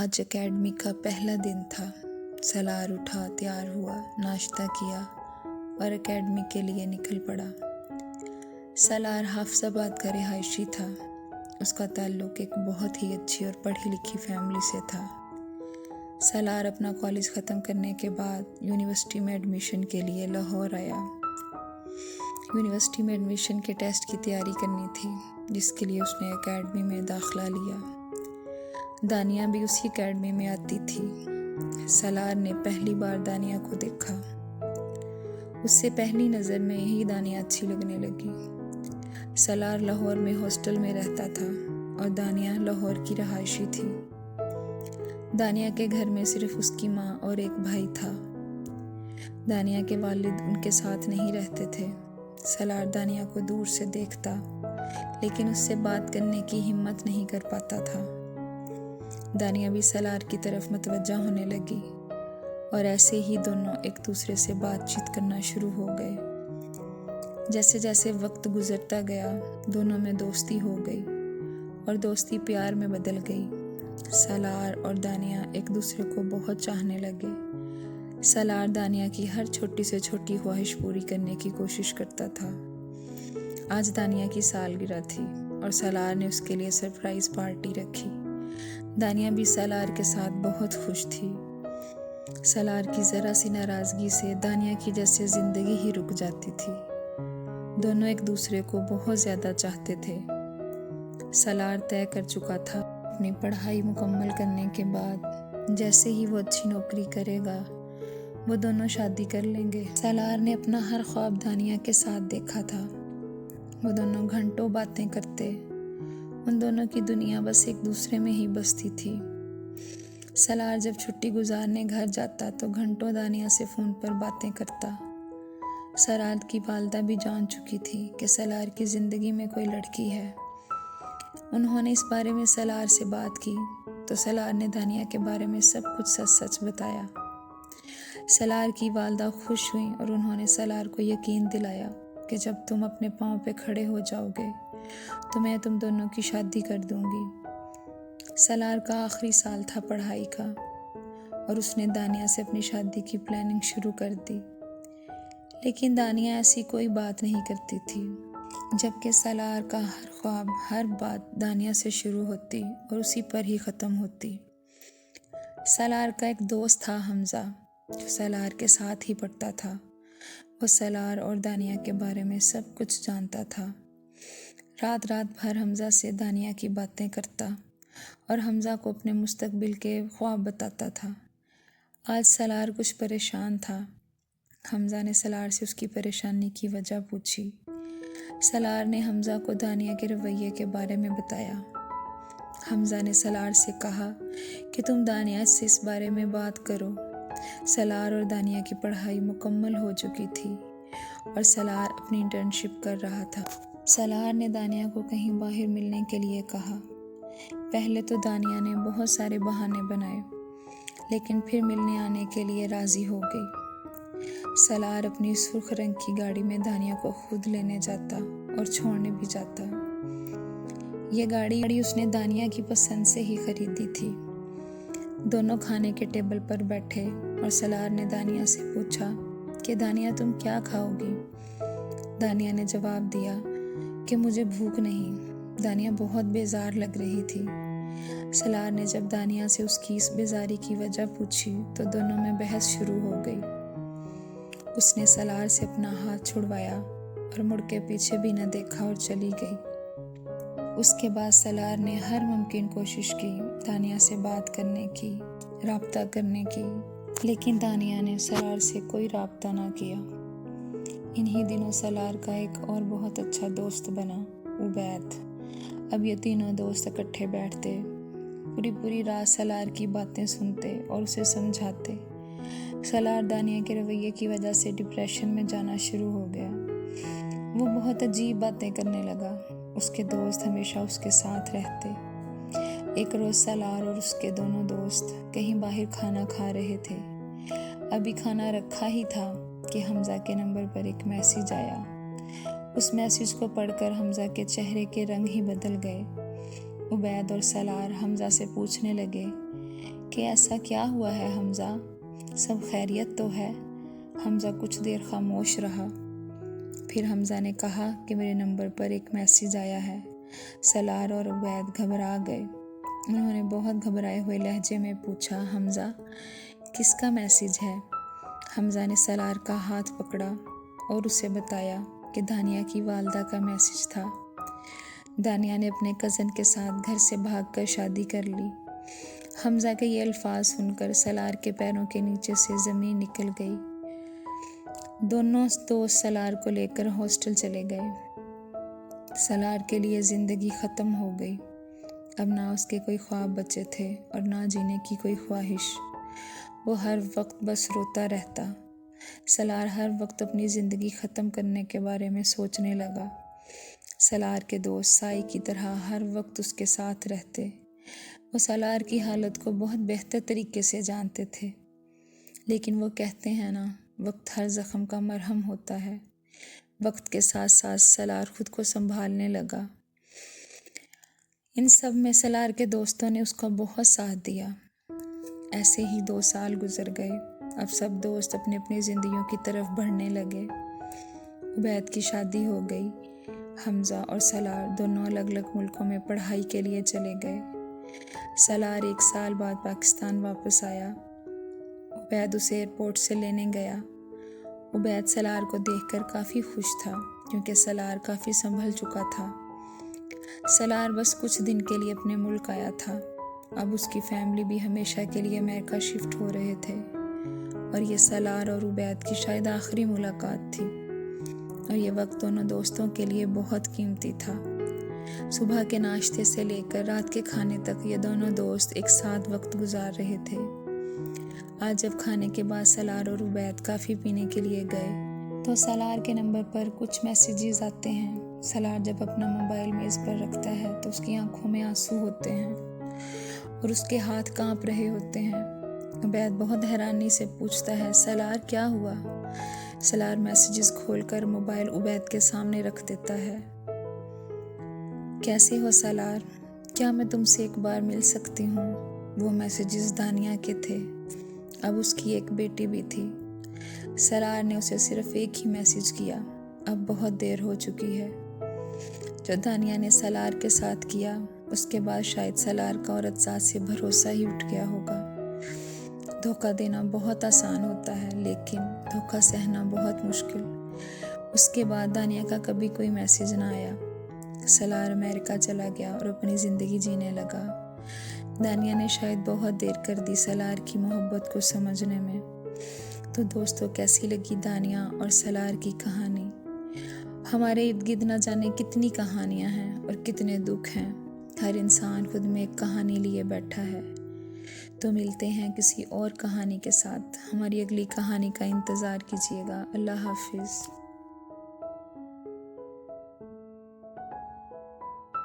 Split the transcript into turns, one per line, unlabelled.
आज एकेडमी का पहला दिन था। सलार उठा, तैयार हुआ, नाश्ता किया और एकेडमी के लिए निकल पड़ा। सलार हाफसाबाद का रिहायशी था। उसका ताल्लुक़ एक बहुत ही अच्छी और पढ़ी लिखी फैमिली से था। सलार अपना कॉलेज ख़त्म करने के बाद यूनिवर्सिटी में एडमिशन के लिए लाहौर आया। यूनिवर्सिटी में एडमिशन के टेस्ट की तैयारी करनी थी, जिसके लिए उसने एकेडमी में दाखिला लिया। दानिया भी उसी एकेडमी में आती थी। सलार ने पहली बार दानिया को देखा। उससे पहली नज़र में ही दानिया अच्छी लगने लगी। सलार लाहौर में हॉस्टल में रहता था और दानिया लाहौर की रहायशी थी। दानिया के घर में सिर्फ उसकी माँ और एक भाई था। दानिया के वालिद उनके साथ नहीं रहते थे। सलार दानिया को दूर से देखता, लेकिन उससे बात करने की हिम्मत नहीं कर पाता था। दानिया भी सलार की तरफ मतवज्जा होने लगी और ऐसे ही दोनों एक दूसरे से बातचीत करना शुरू हो गए। जैसे जैसे वक्त गुजरता गया, दोनों में दोस्ती हो गई और दोस्ती प्यार में बदल गई। सलार और दानिया एक दूसरे को बहुत चाहने लगे। सलार दानिया की हर छोटी से छोटी ख्वाहिश पूरी करने की कोशिश करता था। आज दानिया की सालगिरह थी और सलार ने उसके लिए सरप्राइज पार्टी रखी। दानिया भी सलार के साथ बहुत खुश थी। सलार की ज़रा सी नाराज़गी से दानिया की जैसे ज़िंदगी ही रुक जाती थी। दोनों एक दूसरे को बहुत ज़्यादा चाहते थे। सलार तय कर चुका था अपनी पढ़ाई मुकम्मल करने के बाद जैसे ही वो अच्छी नौकरी करेगा, वो दोनों शादी कर लेंगे। सलार ने अपना हर ख्वाब दानिया के साथ देखा था। वो दोनों घंटों बातें करते। उन दोनों की दुनिया बस एक दूसरे में ही बसती थी। सलार जब छुट्टी गुजारने घर जाता तो घंटों दानिया से फ़ोन पर बातें करता। सलार की वालिदा भी जान चुकी थी कि सलार की ज़िंदगी में कोई लड़की है। उन्होंने इस बारे में सलार से बात की तो सलार ने दानिया के बारे में सब कुछ सच सच बताया। सलार की वालिदा खुश हुई और उन्होंने सलार को यकीन दिलाया कि जब तुम अपने पाँव पे खड़े हो जाओगे तो मैं तुम दोनों की शादी कर दूंगी। सलार का आखिरी साल था पढ़ाई का और उसने दानिया से अपनी शादी की प्लानिंग शुरू कर दी। लेकिन दानिया ऐसी कोई बात नहीं करती थी, जबकि सलार का हर ख्वाब, हर बात दानिया से शुरू होती और उसी पर ही ख़त्म होती। सलार का एक दोस्त था हमज़ा, जो सलार के साथ ही पढ़ता था। वो सलार और दानिया के बारे में सब कुछ जानता था। रात रात भर हमज़ा से दानिया की बातें करता और हमज़ा को अपने मुस्तकबिल के ख्वाब बताता था। आज सलार कुछ परेशान था। हमज़ा ने सलार से उसकी परेशानी की वजह पूछी। सलार ने हमज़ा को दानिया के रवैये के बारे में बताया। हमज़ा ने सलार से कहा कि तुम दानिया से इस बारे में बात करो। सलार और दानिया की पढ़ाई मुकम्मल हो चुकी थी और सलार अपनी इंटर्नशिप कर रहा था। सलार ने दानिया को कहीं बाहर मिलने के लिए कहा। पहले तो दानिया ने बहुत सारे बहाने बनाए, लेकिन फिर मिलने आने के लिए राज़ी हो गई। सलार अपनी सुर्ख रंग की गाड़ी में दानिया को खुद लेने जाता और छोड़ने भी जाता। ये गाड़ी उसने दानिया की पसंद से ही खरीदी थी। दोनों खाने के टेबल पर बैठे और सलार ने दानिया से पूछा कि दानिया तुम क्या खाओगी। दानिया ने जवाब दिया कि मुझे भूख नहीं। दानिया बहुत बेजार लग रही थी। सलार ने जब दानिया से उसकी इस बेजारी की वजह पूछी तो दोनों में बहस शुरू हो गई। उसने सलार से अपना हाथ छुड़वाया और मुड़ के पीछे भी न देखा और चली गई। उसके बाद सलार ने हर मुमकिन कोशिश की दानिया से बात करने की, राब्ता करने की, लेकिन दानिया ने सलार से कोई राब्ता ना किया। इन्हीं दिनों सलार का एक और बहुत अच्छा दोस्त बना, उबैद। अब ये तीनों दोस्त इकट्ठे बैठते, पूरी रात सलार की बातें सुनते और उसे समझाते। सलार दानिया के रवैये की वजह से डिप्रेशन में जाना शुरू हो गया। वो बहुत अजीब बातें करने लगा। उसके दोस्त हमेशा उसके साथ रहते। एक रोज़ सलार और उसके दोनों दोस्त कहीं बाहर खाना खा रहे थे। अभी खाना रखा ही था कि हमज़ा के नंबर पर एक मैसेज आया। उस मैसेज को पढ़कर हमज़ा के चेहरे के रंग ही बदल गए। उबैद और सलार हमज़ा से पूछने लगे कि ऐसा क्या हुआ है हमज़ा, सब खैरियत तो है। हमज़ा कुछ देर खामोश रहा। फिर हमज़ा ने कहा कि मेरे नंबर पर एक मैसेज आया है। सलार और उबैद घबरा गए। उन्होंने बहुत घबराए हुए लहजे में पूछा, हमज़ा किसका मैसेज है? हमज़ा ने सलार का हाथ पकड़ा और उसे बताया कि दानिया की वालदा का मैसेज था। दानिया ने अपने कज़न के साथ घर से भागकर शादी कर ली। हमज़ा के ये अल्फाज सुनकर सलार के पैरों के नीचे से ज़मीन निकल गई। दोनों दोस्त सलार को लेकर हॉस्टल चले गए। सलार के लिए ज़िंदगी ख़त्म हो गई। अब ना उसके कोई ख्वाब बचे थे और ना जीने की कोई ख्वाहिश। वो हर वक्त बस रोता रहता। सलार हर वक्त अपनी ज़िंदगी ख़त्म करने के बारे में सोचने लगा। सलार के दोस्त साई की तरह हर वक्त उसके साथ रहते। वो सलार की हालत को बहुत बेहतर तरीके से जानते थे। लेकिन वो कहते हैं ना, वक्त हर ज़ख्म का मरहम होता है। वक्त के साथ साथ सलार खुद को संभालने लगा। इन सब में सलार के दोस्तों ने उसका बहुत साथ दिया। ऐसे ही 2 साल गुजर गए। अब सब दोस्त अपनी अपनी ज़िंदगियों की तरफ बढ़ने लगे। उबैद की शादी हो गई। हमज़ा और सलार दोनों अलग अलग मुल्कों में पढ़ाई के लिए चले गए। सलार 1 साल बाद पाकिस्तान वापस आया। उबैद उसे एयरपोर्ट से लेने गया। उबैद सलार को देखकर काफ़ी खुश था क्योंकि सलार काफ़ी संभल चुका था। सलार बस कुछ दिन के लिए अपने मुल्क आया था। अब उसकी फैमिली भी हमेशा के लिए अमेरिका शिफ्ट हो रहे थे और ये सलार और उबैद की शायद आखिरी मुलाकात थी और ये वक्त दोनों दोस्तों के लिए बहुत कीमती था। सुबह के नाश्ते से लेकर रात के खाने तक ये दोनों दोस्त एक साथ वक्त गुजार रहे थे। आज जब खाने के बाद सलार और उबैद काफ़ी पीने के लिए गए तो सलार के नंबर पर कुछ मैसेजेस आते हैं। सलार जब अपना मोबाइल मेज़ पर रखता है तो उसकी आंखों में आंसू होते हैं और उसके हाथ कांप रहे होते हैं। उबैद बहुत हैरानी से पूछता है, सलार क्या हुआ? सलार मैसेजेस खोलकर मोबाइल उबैद के सामने रख देता है। कैसे हो सलार? क्या मैं तुमसे एक बार मिल सकती हूँ? वो मैसेजेस दानिया के थे। अब उसकी एक बेटी भी थी। सलार ने उसे सिर्फ एक ही मैसेज किया, अब बहुत देर हो चुकी है। जो दानिया ने सलार के साथ किया उसके बाद शायद सलार का औरत ज़ात से भरोसा ही उठ गया होगा। धोखा देना बहुत आसान होता है लेकिन धोखा सहना बहुत मुश्किल। उसके बाद दानिया का कभी कोई मैसेज ना आया। सलार अमेरिका चला गया और अपनी ज़िंदगी जीने लगा। दानिया ने शायद बहुत देर कर दी सलार की मोहब्बत को समझने में। तो दोस्तों, कैसी लगी दानिया और सलार की कहानी? हमारे इर्द गिर्द न जाने कितनी कहानियाँ हैं और कितने दुख हैं। हर इंसान खुद में एक कहानी लिए बैठा है। तो मिलते हैं किसी और कहानी के साथ। हमारी अगली कहानी का इंतज़ार कीजिएगा। अल्लाह हाफिज़।